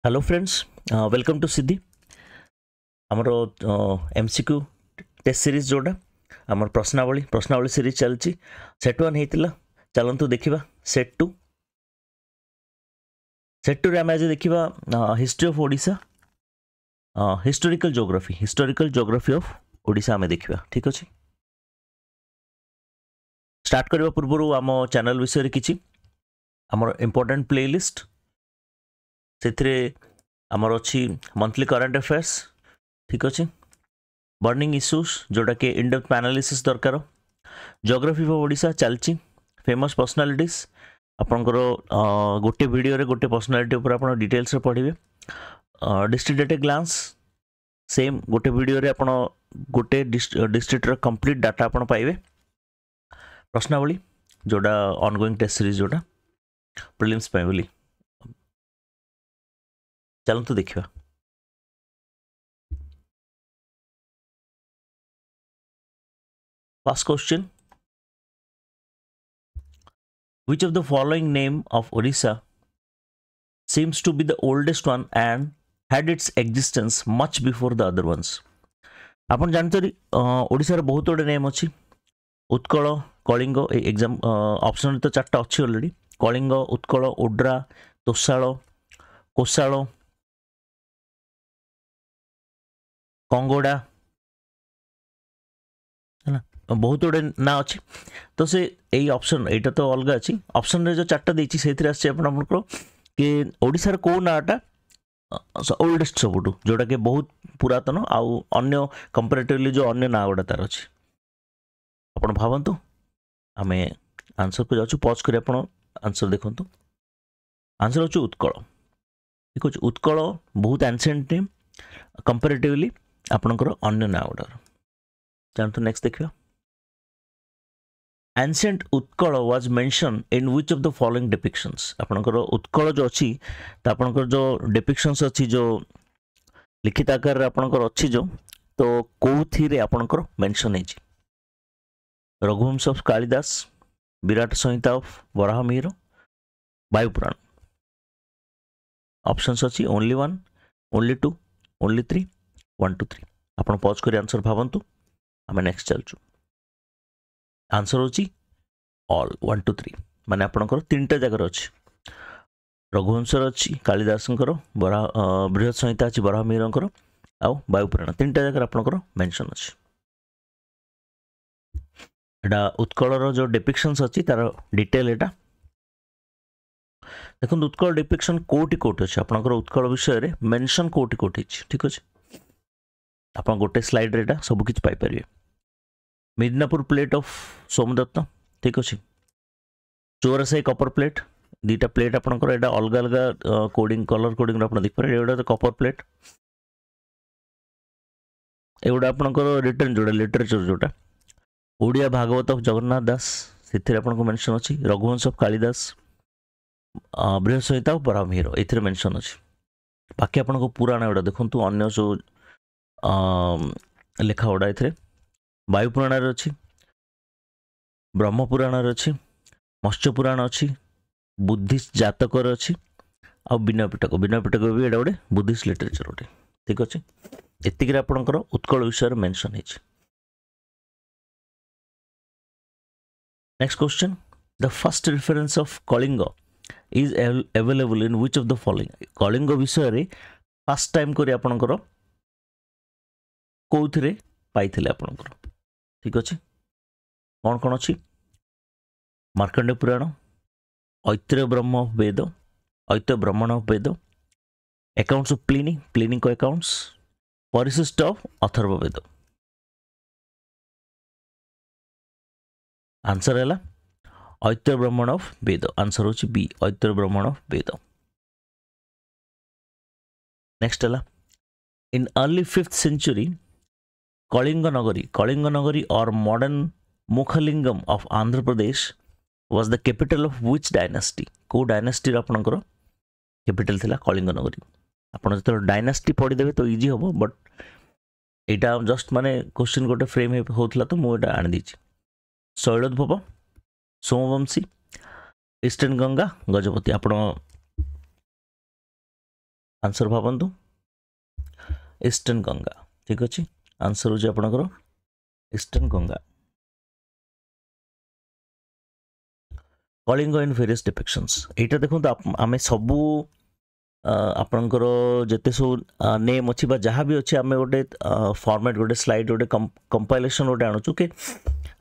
Hello friends, welcome to सिद्धि आमर MCQ test series जोड़ा आमर प्रश्नावली सीरीज चलती सेट 1 होता चलतु देखा सेट टू आम आज देखा history of Odisha historical geography of Odisha आम देखा। ठीक अच्छे, स्टार्ट करने पूर्व आम चैनल विषय किसी आमर इम्पोर्टेंट प्लेलिस्ट से आमर अच्छी मंथली करंट अफेयर्स। ठीक अच्छे, बर्निंग इश्यूज जोटा कि इन डेप्थ एनालिसिस दरकार, ज्योग्राफी ऑफ ओडिशा चलची, फेमस पर्सनालिटीज आपंकर गोटे वीडियो रे गोटे पर्सनालिटी ऊपर आप डिटेल्स पढ़े, district at a glance same गोटे वीडियो रे आप गोटे डिस्ट्रिक्ट रो कंप्लीट डाटा आप पाइबे, प्रश्नावली जोड़ा ऑनगोइंग टेस्ट सीरीज जोड़ा प्रीलिम्स पे बोली। चलतु देखा first question, which of the following name of Odisha seems to be the oldest one and had its existence much before the other ones? आपन जानते ओडिशा रे बहुत गुडे नेम अच्छी, उत्कल, कलिंग, एग्जाम ऑप्शन तो चार्टा अच्छी ऑलरेडी, कलिंग, उत्कल, ओड्रा, तोशाल, कोशाल, कंगोड़ा, है ना, बहुत गुडे ना अच्छी। तो से यही ऑप्शन एटा तो अलग अच्छी, ऑप्शन रे जो चार्टा देछि सेथिरे आछि आपनकर कि ओडिसा रे को नाटा ओल्डेस्ट सबुटू जोटा कि बहुत पुरातन आउ अन्य कंपैरेटिवली जो अन्य ना गुडा तार अछि। आपण भावंतु आमे आंसर को जाछु, पॉज करी आपण आंसर देखंतु। आंसर होछु उत्कल। ठीक अछि, उत्कल बहुत एंशिएंट नेम कंपैरेटिवली आपनकर अन्य ना गुडा। जानतु नेक्स्ट देखियो, ancient Utkal was mention in which of the following depictions? आपनकर उत्कल जो अछि त आपनकर जो डिपिक्शंस अछि जो लिखित आकार रे आपनकर अछि जो, तो कोथि रे आपनकर मेंशन हेछि? Raghuvansh of Kalidasa, Virat Samhita of Varahamihira, Vayu Purana. Options अछि ओनली 1, ओनली 2, ओनली 3, 1 2 3। आपण पॉज करी आंसर भावंतु, हमें नेक्स्ट चलचु। आंसर होची ऑल 1 2 3, माने आपनकर तीनटा जगह अछि, रघुवंशर अछि, कालिदासंकर, बृहत संहिता अछि वराहमिहिरंकर, आउ वायुपुराण, तीनटा जगह आपनकर मेंशन अछि। एटा उत्कलर जो डिपिक्शंस अछि तार डिटेल एटा देखो, उत्कल डिपिक्शन कोटी कोटी अछि आपनकर उत्कल विषय रे मेंशन कोटी कोटी अछि। ठीक अछि, आपन गोटे स्लाइड रे एटा सब किछ पाइ परिबे। मिदनापुर प्लेट ऑफ सोमदत्त, ठीक अच्छे, चौरासाई कपर प्लेट, दीटा प्लेट आपंकर एटा अलग अलग कोडिंग कलर कोडिंग आप देख पारे, एटा तो कपर प्लेट, एगुड़ा आपंकर रिटर्न जोड़ा लिटरेचर जोटा ओडिया भागवत ऑफ जगन्नाथ दास से आपको मेंशन अच्छी, रघुवंश ऑफ कालिदास, बृहत संहिता ऑफ वराहमिहिर ए मेंशन अच्छी। बाकी आपको पुराण गुड़ा देखु अन्य जो लेखा गुड़ा ए वायुपुराण अच्छी, ब्रह्मपुराण अच्छी, मत्स्यपुराण अच्छी, बुद्धिस्ट जातकर अच्छी, आ विनय पिटक भी एटा गोटे बुद्धिस्ट लिटरेचर गोटे। ठीक अच्छे, एतिक आपंकर उत्कल विषय मेंशन है। Next question, the first reference of Kalinga is available in which of the following? Kalinga विषय रे फर्स्ट टाइम करी आपंकर कोउथिरे पाइथिले आपंकर? ठीक अच्छे, कौन कौन अच्छी? मार्कंडेय पुराण, ऐत्रेय ब्रह्म of Veda, Aitareya Brahmana of Veda, accounts of Pliny को accounts, Parishishta of Atharvaveda. Answer है ऐत्रेय ब्राह्मण ऑफ वेद, आंसर होची B, Aitareya Brahmana of Veda. Next है, in early 5th century Kalinga Nagari और modern Mukhalingam of Andhra Pradesh was the capital of which dynasty? को डायनास्टी आपनकर कैपिटल थिला कलिंग नगरी? आपन जतो डायनास्टी पढ़ी देबे तो इजी होबो, बट एटा जस्ट माने क्वेश्चन गोटे फ्रेम होतला तो मु एटा आनि दिछि। शैलोद्भव, सोमवंशी, ईस्टर्न गंगा, गजपति। आपण आंसर भावନ୍ତୁ ईस्टर्न गंगा ठीक अच्छे आंसर हो आपणकर eastern Ganga Kalinga in various depictions एटा देखो आम सबू आपणकर जिते सब नेम अच्छी जहाँ भी अच्छे आम गोटे फॉर्मेट गोटे स्लाइड गोटे कंपाइलेशन गोटे आणुचु कि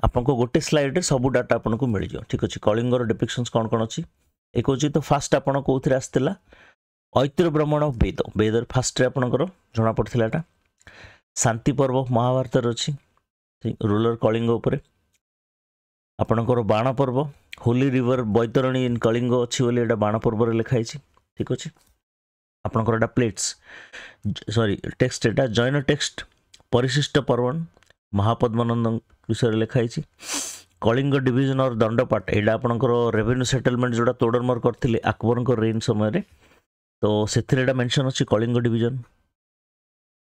आपको गोटे स्लाइड रे सब डाटा आपको मिल जाए ठीक अच्छे कलिंगर डिपिक्शंस कौन कौन अच्छी एक हूँ तो फास्ट आप कौन आसला ऐतिर ब्राह्मण ऑफ वेद वेदर फास्ट आपणकर जना पड़ता है शांति पर्व महाभारत अच्छी रूलर कलिंग उपर आपणकर बाण पर्व होली रिवर बैतरणी इन कलिंग अच्छी बोली बाण पर्व लिखाई ठीक अच्छे आपणकर प्लेट्स सॉरी टेक्स्ट एटा जैन टेक्स्ट परिशिष्ट पर्वण महापद्मानंद विषय लिखाई कलिंग डिविजन और दंडपाट एटा आपणकर रेवेन्यू सेटलमेंट जोड़ा तोड़रमर करथिले अकबर रेन समय तो से मेंशन अच्छी कलिंग डिविजन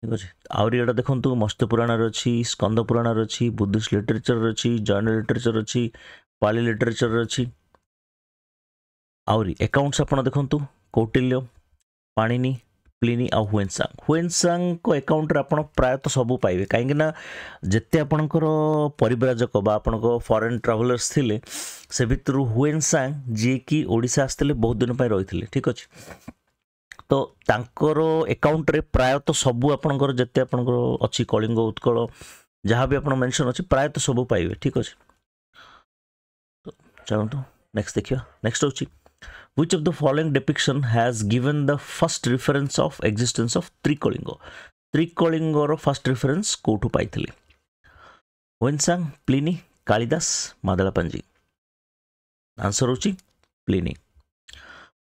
ठीक अच्छे आहरी एटा देखो मत्स्य पुराण अच्छी स्कंद पुराण अच्छी बुद्धिस्ट लिटरेचर अच्छी जैन लिटरेचर अच्छी पाली लिटरेचर अच्छी आहरी अकाउंट्स आप देखो कौटिल्य पाणिनि प्लिनी आ हुएनसांग को अकाउंट रे आपण प्रायतः सबू पाइबे कहीं जिते आपणकर परिव्राजक बा आपणको फॉरेन ट्रावेलर्स थिले से भितर हुएनसांग जी की ओडिशा आस्ते बहुत दिन पर रही ठीक अच्छे तो तांकर अकाउंट रे प्रायतः सबू आपणकर जिते आपणकर अच्छी कलिंग उत्कल जहाँ भी आपण मेंशन अच्छी प्रायतः सबू पाइबे ठीक अच्छे तो चलतु नेक्स्ट देखिए नेक्स्ट होची Which of the following depiction has given the first reference of existence of Trikalinga? Trikalinga रो first reference कोठु पाइथिले Hiuen Tsang Pliny Kalidasa Madala Panji answer होची प्लिनी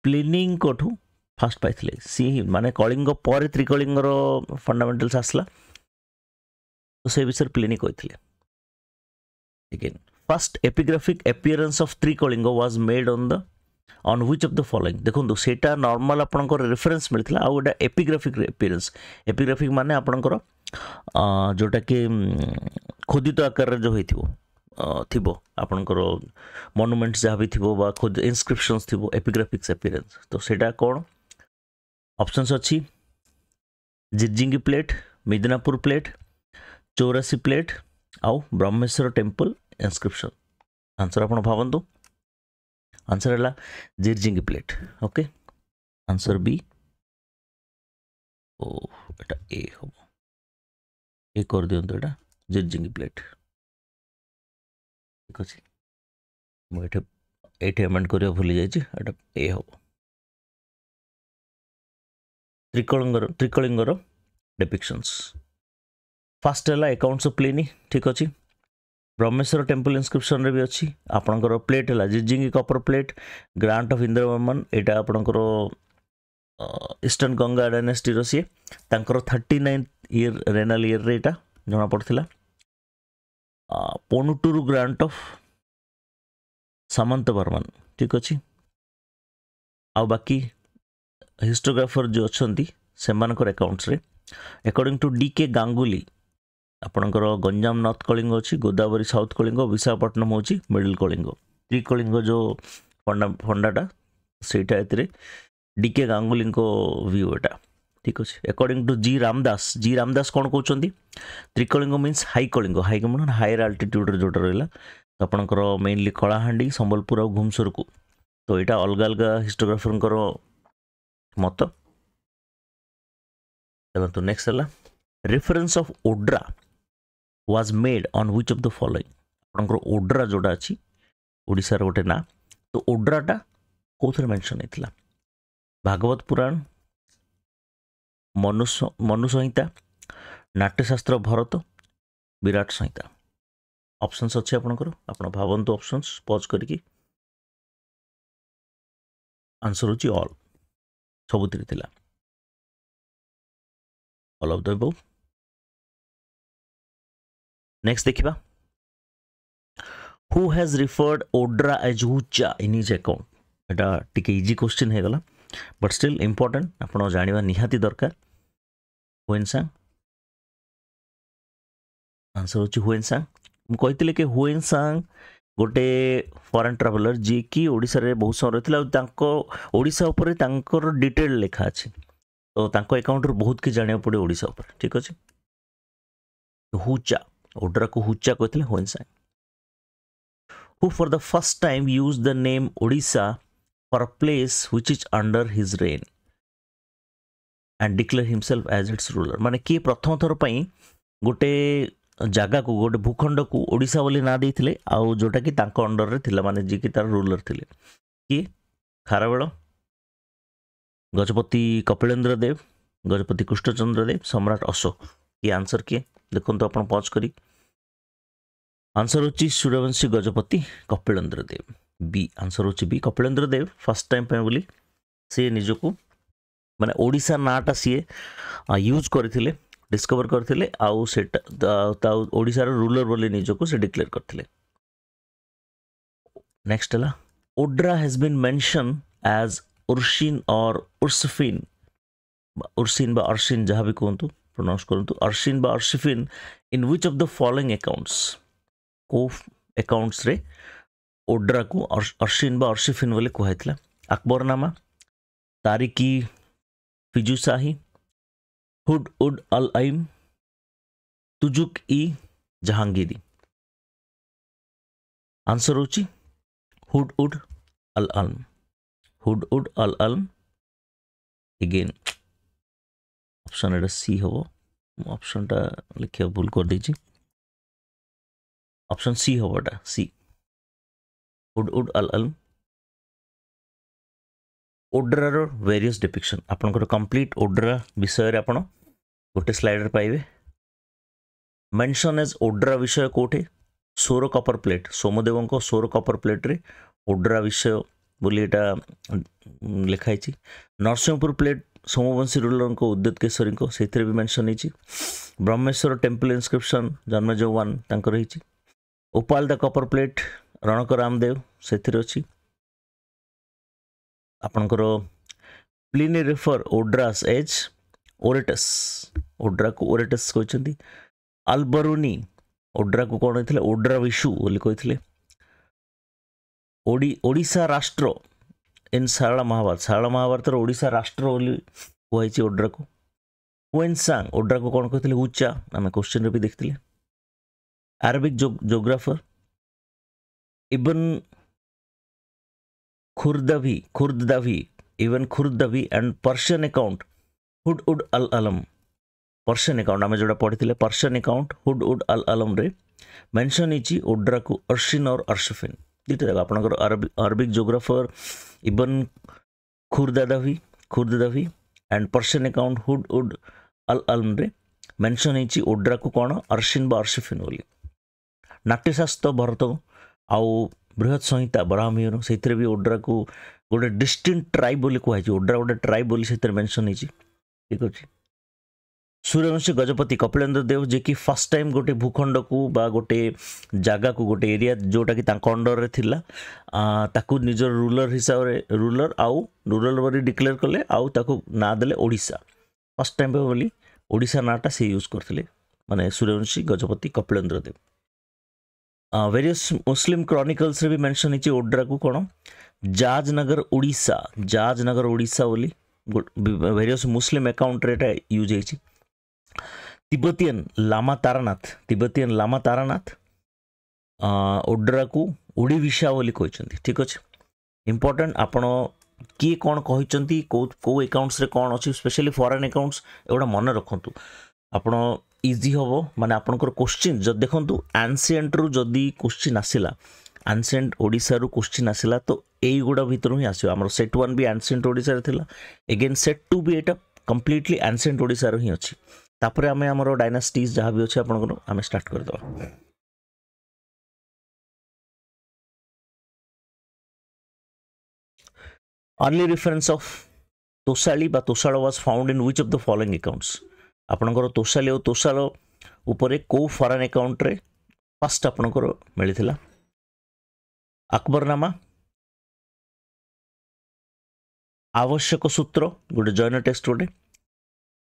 प्लिनी कोठु फर्स्ट पाइथिले सी माने कलिंग पर त्रिकलिंग रो फंडामेंटल्स आसला तो से विषय प्लिनी कहिथिले again first epigraphic appearance of Trikalinga was made on which of the following देखो सेटा नॉर्मल आपनकर रेफरेंस मिलथिला आ गोटा एपिग्राफिक अपीयरेंस एपिग्राफिक माने आपनकर जोटा कि खोदित आकार रे जो होइथिबो थिबो आपनकर मॉन्यूमेंट्स जहाँ भी थिबो बा खुद इनस्क्रिप्शंस थिबो एपिग्राफिक्स अपीयरेंस तो सेटा कौन ऑप्शंस अच्छी Jirjingi plate Midnapore plate Chaurasi plate आउ ब्रह्मेश्वर टेम्पल इनस्क्रिप्शन आंसर आपण भावନ୍ତୁ आंसर है Jirjingi plate okay answer B ओ एटा ए हम ए कर दियंतो एटा जिरजिंगी प्लेट ठीक अछि मो एटे एमेंड करिया भूली जाई छी एटा ए हम त्रिकलिंगर डिपिक्शंस फर्स्ट है अकाउंट्स ऑफ प्लिनी ठीक अच्छे ब्रह्मेश्वर टेम्पल इनस्क्रिप्शन रे भी अच्छी आपणकर प्लेट है जिरजिंगी कपर प्लेट ग्रांट ऑफ इंद्रवर्मन एटा आपणकर ईस्टर्न गंगा डायनेस्टी रो सी तांकर 39th ईयर रेनल ईयर रे एटा जना पड़थिला पोनुटुरु ग्रांट ऑफ सामंत वर्मन ठीक अच्छे आ बाकी हिस्टोग्राफर जो अच्छी से अकाउंट्स रे अकॉर्डिंग टू डीके गांगुली आपणकर गंजाम नॉर्थ कलिंग अच्छी गोदावरी साउथ कलिंग विशाखापट्टनम होची मिडिल कलिंग त्रिकलिंग जो फंडाटा सेटा एतरे डीके गांगुली को व्यू एटा ठीक अच्छे अकॉर्डिंग टू जी रामदास कौन कहते Trikalinga means high Kalinga high mean higher altitude जोटा रहा आपणकर मेनली कलाहांडी संबलपुर और घुमसर को तो यहाँ अलग अलग हिस्टोग्राफर मत चलते नेक्स्ट है reference of Odra was made on which of the following आपनकर ओड्रा जोड़ा अच्छी ओडिसा रो गोटे ना तो ओड्राटा कौन मेंशन होता भागवत पुराण मनु संहिता नाट्यशास्त्र भरत विराट संहिता ऑप्शंस अच्छे आपनकर आपण भावंतु ऑप्शंस पॉज करके आंसर होची ऑल सबुतिर थिला all of the above next देखिबा who has referred Odra as हुचा इन हिज अकाउंट एटा टिके इजी क्वेश्चन हे गला बट स्टिल इंपोर्टेंट आपण जानिबा निहाती दरकार हुएनसांग आंसर होची हुएनसांग मु कहितले कि हुएनसांग गोटे फॉरेन ट्रावेलर जी की ओडिसा रे बहुत समय रहितला तांको ओडिसा ऊपर तांकर डिटेल लेखा अछि तो तांको अकाउंट रो बहुत कि जानिया पड़े ओडिसा ऊपर ठीक अछि हुचा ओड्रा को हुचा कहथिले होइनसांग who for the first time used the name Odisha for a place which is under his reign and declare himself as its ruler माने कि प्रथम थर पई गोटे जगह को गोटे भूखंड को ओडिशा बोली ना देथिले आउ जोटा कि तांको अंडर रे थिला माने जे कि तार रूलर थिले कि खारवेल गजपति कपिलेन्द्र देव गजपति कृष्णचंद्र देव सम्राट अशोक ये आंसर किए देखो तो अपन पॉज करी आंसर होची सूर्यवंशी गजपति कपिलेन्द्र देव बी आंसर होची बी कपिलेन्द्र देव फर्स्ट टाइम पे बोली से निजको माने ओडिशा नाटा सी यूज करथिले डिस्कवर करथिले आउ सेटा ओडिशा रो रूलर बोली निजको से डिक्लेयर करथिले नेक्स्ट हला ओड्रा हैज बीन मेंशन एज उर्शिन और उर्सफिन उर्सिन बा अर्शिन जहाँ भी कहतु प्रोनाउंस करतु अर्शिन बा अर्शिफिन in which of the following accounts को अकाउंट्स रे ओड्रा को अर्शिन बा अर्शिफिन बोले कहला अकबरनामा तारिकी फिजुशाही हुड उड अल आइम तुजुक ई जहांगीरी आंसर होची हुड उड अल अलम हुड उड अल अलम अगेन ऑप्शन एटा सी हो ऑप्शन टा लिखिया भूल कर दीजिए ऑप्शन सी हो एटा सी हुड उड अल अलम ओड्रा रो वेरियस डिपिक्शन आपनकर कंप्लीट ओड्रा विषय रे आपण गोटे स्लाइड रे पाइबे मेंशन एज ओड्रा विषय कोठे सोर कपर प्लेट सोमदेव को सोर कपर प्लेट रे ओड्रा विषय बोली एटा लिखाई छी नरसिंहपुर प्लेट सोमवंशी रूलर को उद्योत केशरी को से भी मेंशन होती ब्रह्मेश्वर टेम्पल इनस्क्रिप्शन जन्मजय 1 तांकर रही उपाल द कपर प्लेट रणक रामदेव से अच्छी आपणकर प्लिनी रेफर ओड्रास एज ओरेटस ओड्रा को ओरेटस कहते अल्बरुनी ओड्रा को कौन होता ओड्रा विशु बोली कहते ओडिशा राष्ट्र इन सारला महाभारत ओडिशा राष्ट्र बोली कही ओड्रा को हुएनसांग ओड्रा को कौन कहते उच्चा आम क्वेश्चन भी देखते Arabic geographer Ibn Khurdadbih Ibn Khurdadbih and Persian account Hudud al अलम पर्शियन अकाउंट आम जोड़ा पढ़ी Persian account Hudud al अलम रे मेंशन होती ओड्रा को अर्शिन और अर्शिफिन दुटा जगह आपनकर Arabic geographer Ibn Khurdadbih and Persian account Hudud al अलम रे मेंशन होती ओड्रा को कौन अर्शिन बा अर्शिफिन बोली नाट्यशास्त्र भरत आउ बृहत संहिता बराहमिहिर से भी ओड्रा को गोटे डिस्टिंक्ट ट्राइब बोली कहुई ओड्रा गोटे ट्राइब बोली से मेंशन होती ठीक अच्छे सूर्यवंशी गजपति कपिलेन्द्र देव जे कि फर्स्ट टाइम गोटे भूखंड को बा गोटे जगह को गोटे एरिया जोटा कि अंडर रे थिला ताकू निजर रूलर हिसाब रे रूलर आउ रूरल बोली डिक्लेयर कले आउ ताकू ना देले ओडिशा फर्स्ट टाइम बोली ओडिशा नाटा से यूज करथिले माने सूर्यवंशी गजपति कपिलेन्द्र देव वेरियस मुस्लिम क्रॉनिकल्स रे भी मेंशन होती ओड्रा को कौन जाजनगर ओडिशा बोली वेरियस मुस्लिम अकाउंट रे यूज होती तिब्बतियन लामा तारानाथ ओड्रा को ओडिविशा बोली कहते ठीक अच्छे इंपोर्टेंट आपण किए कौन कहते को अकाउंट्स रे कौन अच्छी स्पेशली फॉरेन अकाउंट्स एगुड़ा मन रखु आपण इजी हम माने आपनकर क्वेश्चन जब देखंतु एंशिएंट रु जदी क्वेश्चन आसिला एंशिएंट ओडिसा रु क्वेश्चन आसिला तो एई गुडा भीतर ही आसीबो हमर सेट 1 भी एंशिएंट ओडिसा रे थिला अगेन सेट 2 भी एटा कंप्लीटली एंशिएंट ओडिसा रो ही अछि तापरे हमें हमर डायनास्टीज जहाँ भी अच्छे आपनकर हमें स्टार्ट कर दो अर्ली रेफरेंस ऑफ तोसाली बा Tosala was found in which of the following accounts आपनकर तोसाली और तोसाल उपरे को फॉरेन अकाउंट रे फर्स्ट आपनकर मिलिथिला अकबरनामा आवश्यक सूत्र गोटे जैन टेक्स्ट गोटे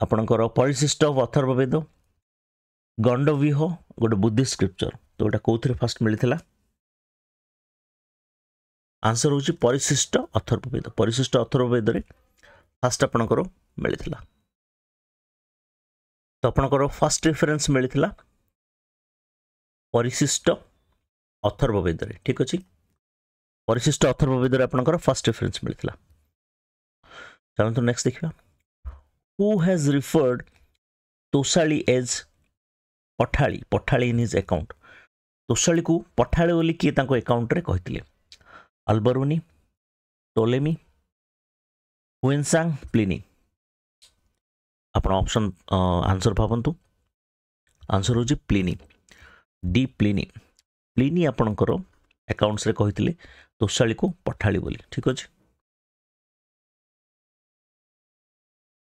आपनकर परिशिष्ट ऑफ अथर्ववेद गंडव्यूह गोटे बुद्धिस्ट स्क्रिप्चर तो गोटे कौन फर्स्ट मिलिथिला आंसर होची परिशिष्ट अथर्ववेद रे फर्स्ट आपनकर मिलता तो आपनकर फर्स्ट रेफरेंस मिलता परिशिष्ट अथर्ववेद रे ठीक अछि परिशिष्ट अथर्ववेद रे आपनकर फर्स्ट रेफरेंस मिलता चलନ୍ତୁ नेक्स्ट देखिबा who has referred Tosali as Pathali Pathali in his account Tosali को पठाली बोली किए तांको अकाउंट रे कहितले अल्बरुनी टोलेमी हुएनसांग प्लिनी आपण ऑप्शन आंसर भावंतु आंसर होची प्लिनी डी प्लिनी प्लिनी आपणकर अकाउंट्स रे कहितले तोसाली को पठाली बोली ठीक अछि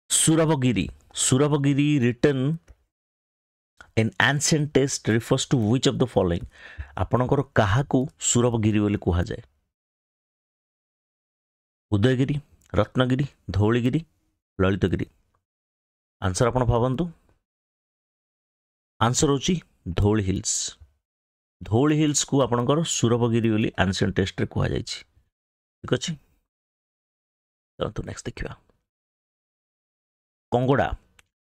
सुरभगिरी written in ancient text refers to which of the following आपणकर काहाकू सुरभगिरी बोली कुहा जाए उदयगिरी रत्नगिरी धौलीगिरी ललितगिरी आंसर आपण भावंतु आंसर होची धौली हिल्स को आपणकर सुरभगिरी बोली एंशिएंट टेक्स्ट रे कुहा जायछि ठीक अछि तो नेक्स्ट देखिबा Kangoda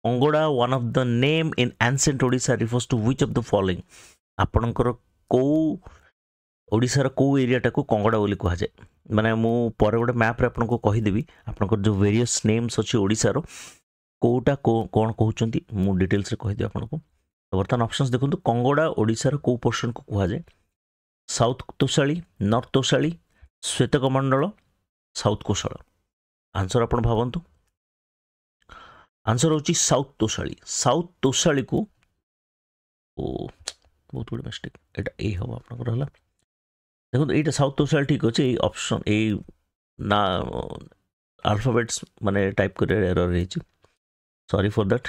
Kangoda one of the name in ancient Odisha refers to which of the following आपणकर को ओडिशा रो को एरिया टाको कंगोड़ा बोली कहा जाए माने मु पर गोटे मैप रे आपन को कहि देबी आपनकर जो वेरियस नेम्स अछि ओडिशा रो कोटा को कोन कहउचंती मु डिटेल्स रे कहि दे आपन को तो वर्तमान ऑप्शंस देखंतु कंगोड़ा ओडिशा रो को पोर्शन को कहा जाए south Tosali north Tosali श्वेतकमंडल south कोशल आंसर आपन भावंतु आंसर होची साउथ तोसाली को ओ बहुत बड़ मिस्टेक एटा ए हम आपन रहला देखो एटा साउथ तोसाली ठीक अछि ए ऑप्शन ए ना अल्फाबेट्स माने टाइप करे एरर रही sorry for that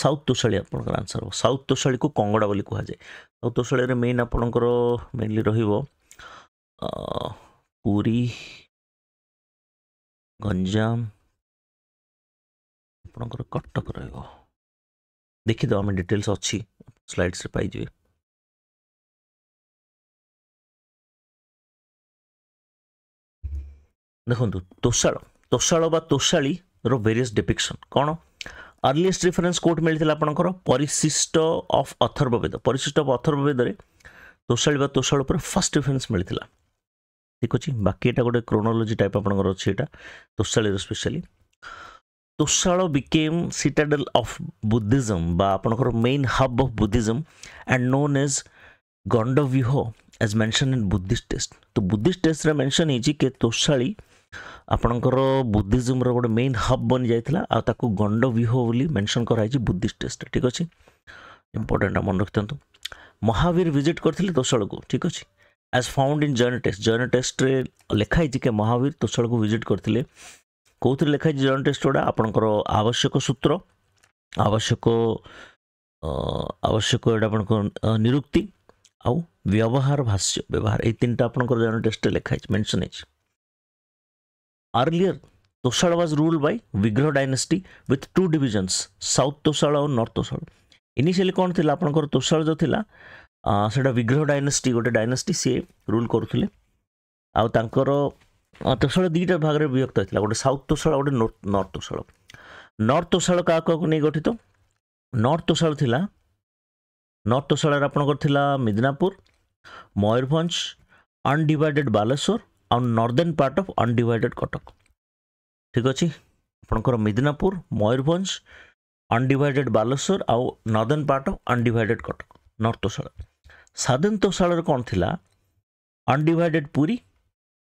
south Tosali आपन आंसर हो साउथ तोसाली को कंगोड़ा बोली कहा जाए साउथ तोसाली रे मेन आपनकर मेनली रहिबो पुरी गंजाम आपनकर कटक रहइबो देखि दो हम डिटेल्स अछि स्लाइड्स रे पाई जे देखंतु तोसाल बा तोसाली रो वेरियस डिपिक्शन कोन अर्लीस्ट रेफरेंस कोट मिलथिला आपनकर परिशिष्ट ऑफ अथर्ववेद रे तोसाली बा तोसाल पर फर्स्ट रेफरेंस मिलथिला ठीक अछि बाकी एटा गोटे क्रोनोलॉजी टाइप आपनकर अछि एटा तोसाली रो specially Tosala became citadel of Buddhism बा आपनकर main hub of Buddhism and known as Gandavyuha as mention in Buddhist text तो बुद्धिस्ट टेक्स्ट रे मेंशन हिची के तोसाली आपनकर बुद्धिज्म रो गोटे मेन हब बन जायतला आ ताको गंडव्यूह बोली मेंशन कराई छी बुद्धिस्ट टेक्स्ट ठीक अछि इंपोर्टेंट मन रखतंतु महावीर विजिट करथिले तोसाल को ठीक अछि as found in journal text रे लिखाई छी के महावीर तोसाल को विजिट करथिले कोथि लिखाई छी जर्नल टेक्स्ट ओडा आपनकर आवश्यक सूत्र आवश्यक एडा आपनकर निरुक्ति आ व्यवहार भाष्य व्यवहार ए तीनटा आपनकर जर्नल टेक्स्ट रे लिखाई छी मेंशन अछि Earlier, Tosala was ruled by Vigraha dynasty with two divisions, South Tosala और North Tosala. Initially कौन थिला आपनकर तोसाल जो थिला सेटा विग्रह डायनेस्टी गोटे डायनेस्टी से रूल करूथिले आ तांकर तोसाल दुईटा भाग रे विभक्त थिला गोटे साउथ तोसाल गोटे नॉर्थ तोसाल का नै गठित नॉर्थ तोसाल थिला नॉर्थ तोसाल रे आपनकर थिला मिदनापुर मयूरभंज अनडिवाइडेड बालेश्वर और northern part of undivided Cuttack ठीक अच्छे आपनकर मिदनापुर मयूरभंज अनडिवाइडेड बालेश्वर आउ northern part of undivided Cuttack north Tosala southern Tosala रे कोन थिला अनडिवाइडेड पुरी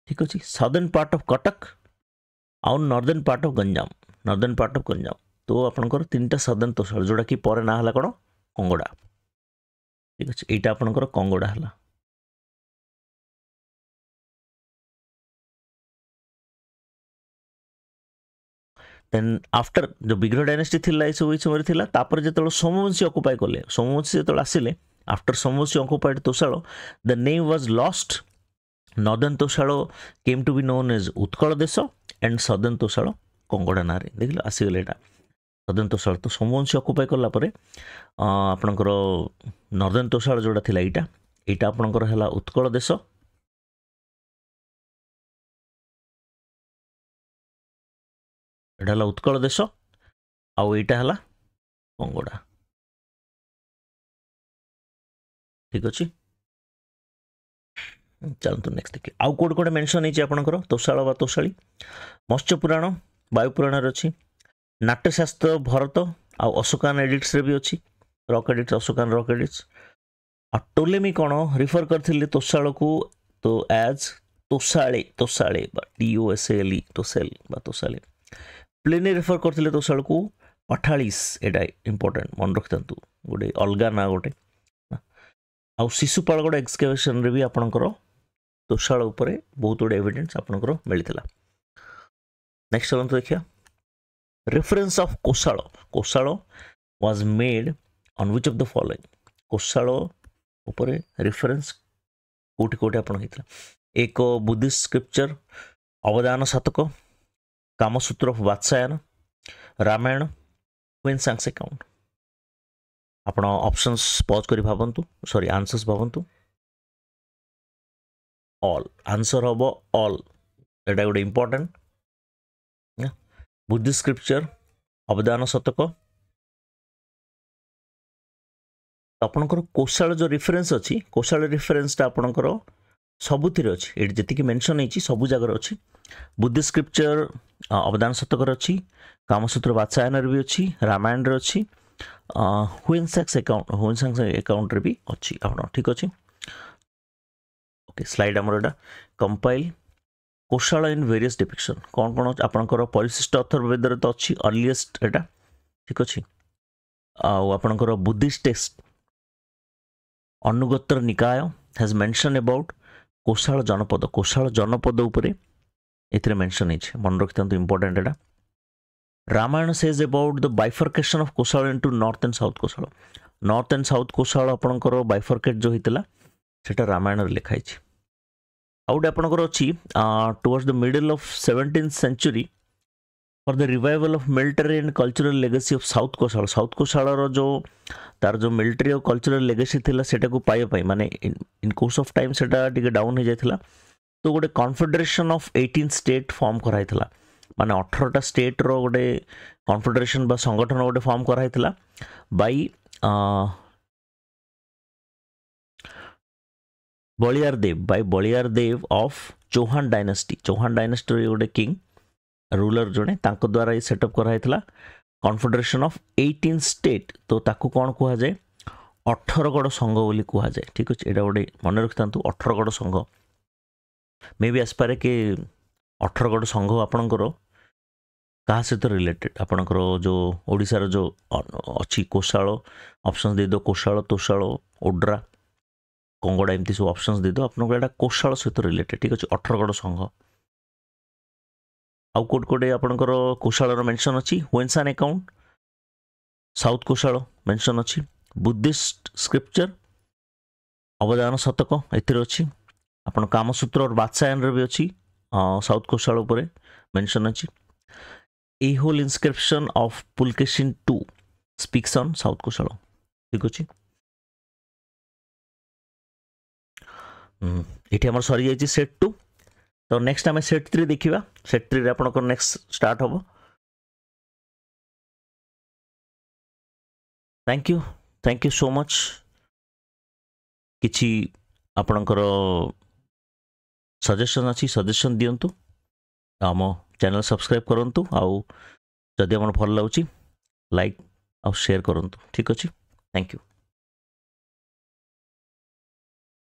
ठीक अच्छे साउदर्न पार्ट ऑफ कटक आउ नॉर्दर्न पार्ट ऑफ गंजाम तो आपनकर तीनटा साउदर्न तोसाल जोड़ा कि पर ना हला कोन कंगोड़ा ठीक अच्छे एटा आपनकर कंगोड़ा हला देन आफ्टर जो विग्रह डायनेस्टी थिला ए सब समय थिला तापर जेतल सोमवंशी ऑक्युपाई करले सोमवंशी जेतल आसिले after Somavamshi occupied Tosala the name was lost northern Tosala came to be known as Utkal Desh and southern तोसाल कंगोड़ा नारे देखिलो आसीगले एटा सदर्न तोसाल तो सोमवंशी ऑक्युपाई करला परे आपनकर नॉर्दर्न तोसाल जोडा थिला एटा आपनकर हला उत्कल देश एटा हला उत्कल देश आउ एटा हला बंगोड़ा ठीक अच्छे चलतु नेक्स्ट देखिए आउ कोड कोड मेंशन है आपनकर तोषाल बा तोषाली मत्स्य पुराण वायु पुराण अच्छी नाट्यशास्त्र भरत आउ अशोकान एडिट्स रे भी अच्छी रॉक एडिट्स अशोकान रॉक एडिट्स आ टोलेमी कौन रिफर करथिले तोषाल को तो एज तोषाले तोषाले बा TOSALE तोषाल बा तोषाले प्लेनी रिफर करथिले तोषाल को पठालीस एटा इंपोर्टेंट मन रखतंतु गोटे अलगा ना गोटे आउ शिशुपाल गोटे एक्सकेवेशन रे भी आपनकर तोषाल उपरे बहुत गुड एविडेंस आपनकर मिलथिला नेक्स्ट चलंतु देखिया reference of Kaushal Kaushal was made on which of the following Kaushal उपरे रेफरेंस कोठी कोठी आपन हितला एक बुद्धिस्ट स्क्रिप्चर अवदान शतक कामसूत्र ऑफ वात्सायन रामायण क्वीनसांग्स अकाउंट आपण ऑप्शंस पॉज करी भाबंतु सॉरी आंसर्स भाबंतु ऑल आंसर हबो ऑल एटा गोटे इंपोर्टेंट बुद्धिस्ट स्क्रिप्चर अवदान शतक आपणकर कोशाल जो रेफरेंस अच्छी कोशाल रेफरेंसटा आपणकर सबुतिर अच्छी ये जी मेंशन होती सब जगह अच्छी बुद्धिस्ट स्क्रिप्चर अवदान शतक अच्छी कामसूत्र वात्सायन भी अच्छी रामायण रे अच्छी हुइनसांग्स अकाउंट रे भी अच्छी आप ठीक अच्छे ओके स्लाइड आमर एटा compile Kaushal in various depiction कौन कौन आपणकर परिशिष्ट अथर्ववेद तो अच्छी अर्लीएस्ट एटा ठीक अच्छे आपणकर बुद्धिस्ट टेक्स्ट अनुगोत्र निकाय हैज मेंशन अबाउट कोशाल जनपद उपरे एथिरे मेंशन है मन रखिथांतु इंपोर्टेंट एटा Ramayana says about the bifurcation of Koshala into north and south Koshala आपणकर बाइफर्केट जो हितला सेटा रामायण रे लिखा है आउट आपणकर अछि towards the middle of 17th century for the revival of military and cultural legacy of south Kosala रो जो तार जो मिलिटरी और कल्चरल लेगेसी थिला सेटा को पाए पाई माने इन कोर्स ऑफ टाइम सेटा टिके डाउन हो जायथिला तो गोटे कॉन्फेडरेशन ऑफ 18 स्टेट फॉर्म कराइथिला माने 18टा स्टेट रो गोटे कॉन्फेडरेशन बा संगठन गोटे फॉर्म कराइथिला by Baliar Dev of Chauhan dynasty गोटे किंग रूलर जड़े तांको द्वारा ये सेटअप कराइथिला कॉन्फेडरेशन ऑफ 18 स्टेट तो ताकू कौन कह जाए 18 गड़ संघ बोली कह जाए ठीक अच्छे यहाँ गोटे मन रखिथांतु 18 गड़ संघ मे भी आसपारे कि 18 गड़ संघ आपणकर क्या सहित रिलेटेड आपणकर जो ओडिशार जो अच्छी कोशाल ऑप्शंस दे दो कोशाल तोशाल ओड्रा कंगड़ा एमती सब ऑप्शंस दे दो आपन को कोशाल सहित रिलेटेड ठीक अच्छे 18 गड़ संघ आउ कोड कोडे आपणकर कोशाल मेंशन अच्छी हुइनसांग अकाउंट साउथ कोशाल मेंशन अच्छी बुद्धिस्ट स्क्रिप्चर अवदान शतक एथिरे अच्छी आपण कामसूत्र और वात्सायन रे भी अच्छी साउथ कोशाल उपरे मेंशन अच्छी a whole inscription of Pulakeshin 2 speaks on south Kosala ठीक अच्छी एठी हमर सरी जायछि सेट 2 तो नेक्स्ट आम सेट 3 देखा सेट 3 आप नेक्स्ट स्टार्ट हम थैंक यू सो मच किछि आपणकर सजेशन अच्छी सजेशन दिंतु आम चैनल सब्सक्राइब करंतु आउ जदि आम भल लगुच लाइक आउ शेयर करंतु ठीक अच्छे थैंक यू।